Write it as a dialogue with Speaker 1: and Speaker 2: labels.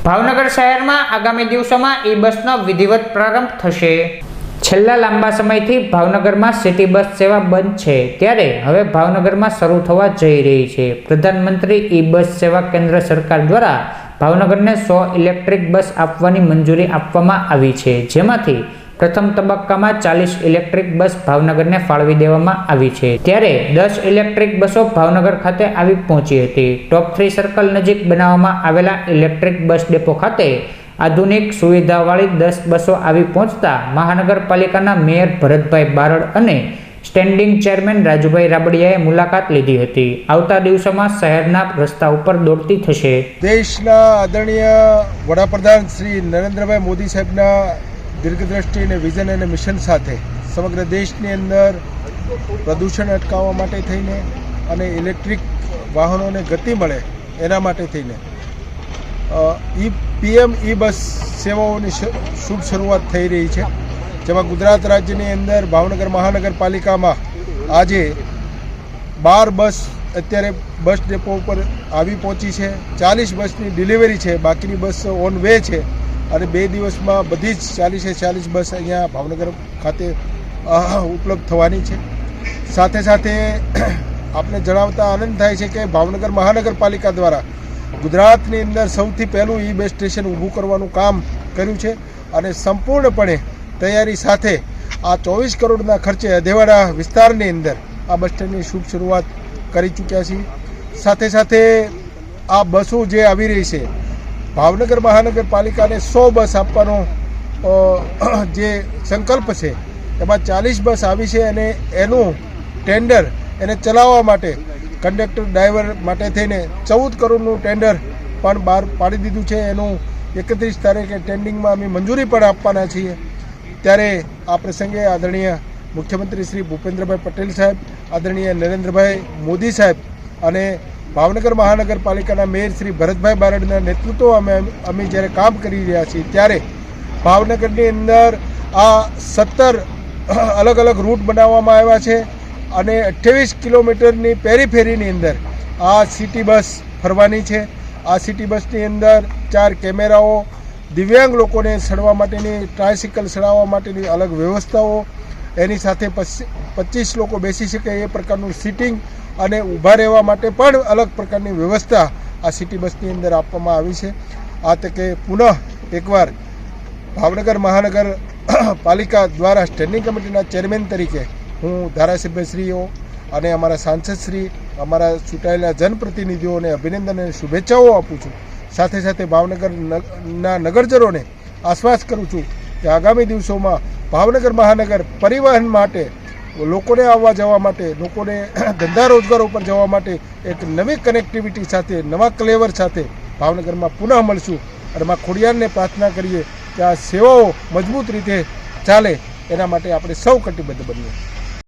Speaker 1: ભાવનગર શહેરમાં આગામી દિવસોમાં ઈ બસનો વિધિવત પ્રારંભ થશે। છેલ્લા લાંબા સમયથી ભાવનગરમાં સિટી બસ સેવા બંધ છે, ત્યારે હવે ભાવનગરમાં શરૂ થવા જઈ રહી છે। પ્રધાનમંત્રી ઈ બસ સેવા કેન્દ્ર સરકાર દ્વારા ભાવનગરને 100 ઇલેક્ટ્રિક બસ આપવાની મંજૂરી આપવામાં આવી છે, જેમાંથી પ્રથમ તબક્કામાં 40 ઇલેક્ટ્રિક બસ ભાવનગરને ફાળવી દેવામાં આવી છે। ત્યારે 10 ઇલેક્ટ્રિક બસો ભાવનગર ખાતે આવી પહોંચી હતી। ટોપ 3 સર્કલ નજીક બનાવવામાં આવેલા ઇલેક્ટ્રિક બસ ડેપો ખાતે આધુનિક સુવિધાવાળી 10 બસો આવી પહોંચતા મહાનગરપાલિકાના મેયર ભરતભાઈ બારડ અને સ્ટેન્ડિંગ ચેરમેન રાજુભાઈ રાબડિયાએ મુલાકાત લીધી હતી। આવતા દિવસોમાં શહેરના રસ્તા ઉપર દોડતી થશે।
Speaker 2: દેશના આદરણીય વડાપ્રધાન શ્રી નરેન્દ્રભાઈ મોદી સાહેબના દીર્ઘદ્રષ્ટિ અને વિઝન અને મિશન સાથે સમગ્ર દેશની અંદર પ્રદૂષણ અટકાવવા માટે થઈને અને ઇલેક્ટ્રિક વાહનોને ગતિ મળે એના માટે થઈને પીએમ ઈ બસ સેવાઓની શુભ શરૂઆત થઈ રહી છે, જેમાં ગુજરાત રાજ્યની અંદર ભાવનગર મહાનગરપાલિકામાં આજે 12 બસ અત્યારે બસ ડેપો ઉપર આવી પહોંચી છે। 40 બસની ડિલિવરી છે, બાકીની બસ ઓન વે છે અને 2 દિવસમાં બધી જ 40 બસ અહીંયા ભાવનગર ખાતે ઉપલબ્ધ થવાની છે। સાથે સાથે આપને જણાવતા આનંદ થાય છે કે ભાવનગર મહાનગરપાલિકા દ્વારા ગુજરાતની અંદર સૌથી પહેલું ઈ બસ સ્ટેશન ઊભું કરવાનું કામ કર્યું છે અને સંપૂર્ણપણે તૈયારી સાથે આ 24 કરોડના ખર્ચે અધેવાડા વિસ્તારની અંદર આ બસ સ્ટેન્ડની શુભ શરૂઆત કરી ચૂક્યા છીએ। સાથે સાથે આ બસો જે આવી રહી છે, ભાવનગર મહાનગરપાલિકાને 100 બસ આપવાનો જે સંકલ્પ છે, એમાં 40 બસ આવી છે અને એનું ટેન્ડર એને ચલાવવા માટે કંડક્ટર ડ્રાઈવર માટે થઈને 14 કરોડનું ટેન્ડર પણ બહાર પાડી દીધું છે। એનું 31 તારીખે ટેન્ડિંગમાં અમે મંજૂરી પણ આપવાના છીએ। ત્યારે આ પ્રસંગે આદરણીય મુખ્યમંત્રી શ્રી ભૂપેન્દ્રભાઈ પટેલ સાહેબ, આદરણીય નરેન્દ્રભાઈ મોદી સાહેબ અને ભાવનગર મહાનગરપાલિકાના મેયર શ્રી ભરતભાઈ બારડના નેતૃત્વ અમે જ્યારે કામ કરી રહ્યા છીએ, ત્યારે ભાવનગરની અંદર આ 17 અલગ અલગ રૂટ બનાવવામાં આવ્યા છે અને 28 કિલોમીટરની પેરીફેરીની અંદર આ સિટી બસ ફરવાની છે। આ સિટી બસની અંદર 4 કેમેરાઓ, દિવ્યાંગ લોકોને ચડવા માટેની ટ્રાયસિકલ ચડાવવા માટેની અલગ વ્યવસ્થાઓ, એની સાથે 25 લોકો બેસી શકે એ પ્રકારનું સીટિંગ અને ઊભા રહેવા માટે પણ અલગ પ્રકારની વ્યવસ્થા આ સિટી બસની અંદર આપવામાં આવી છે। આ તકે પુનઃ એકવાર ભાવનગર મહાનગરપાલિકા દ્વારા સ્ટેન્ડિંગ કમિટીના ચેરમેન તરીકે હું ધારાસભ્યશ્રીઓ અને અમારા સાંસદશ્રી, અમારા ચૂંટાયેલા જનપ્રતિનિધિઓને અભિનંદન અને શુભેચ્છાઓ આપું છું। સાથે સાથે ભાવનગરના નગરજનોને આશ્વાસ કરું છું કે આગામી દિવસોમાં ભાવનગર મહાનગર પરિવહન માટે, લોકોને આવવા જવા માટે, લોકોને ધંધા રોજગાર ઉપર જવા માટે એક નવી કનેક્ટિવિટી સાથે, નવા ક્લેવર સાથે ભાવનગરમાં પુનઃ મળશું અને મા ખોડિયારને પ્રાર્થના કરીએ કે આ સેવાઓ મજબૂત રીતે ચાલે, એના માટે આપણે સૌ કટિબદ્ધ બનીએ।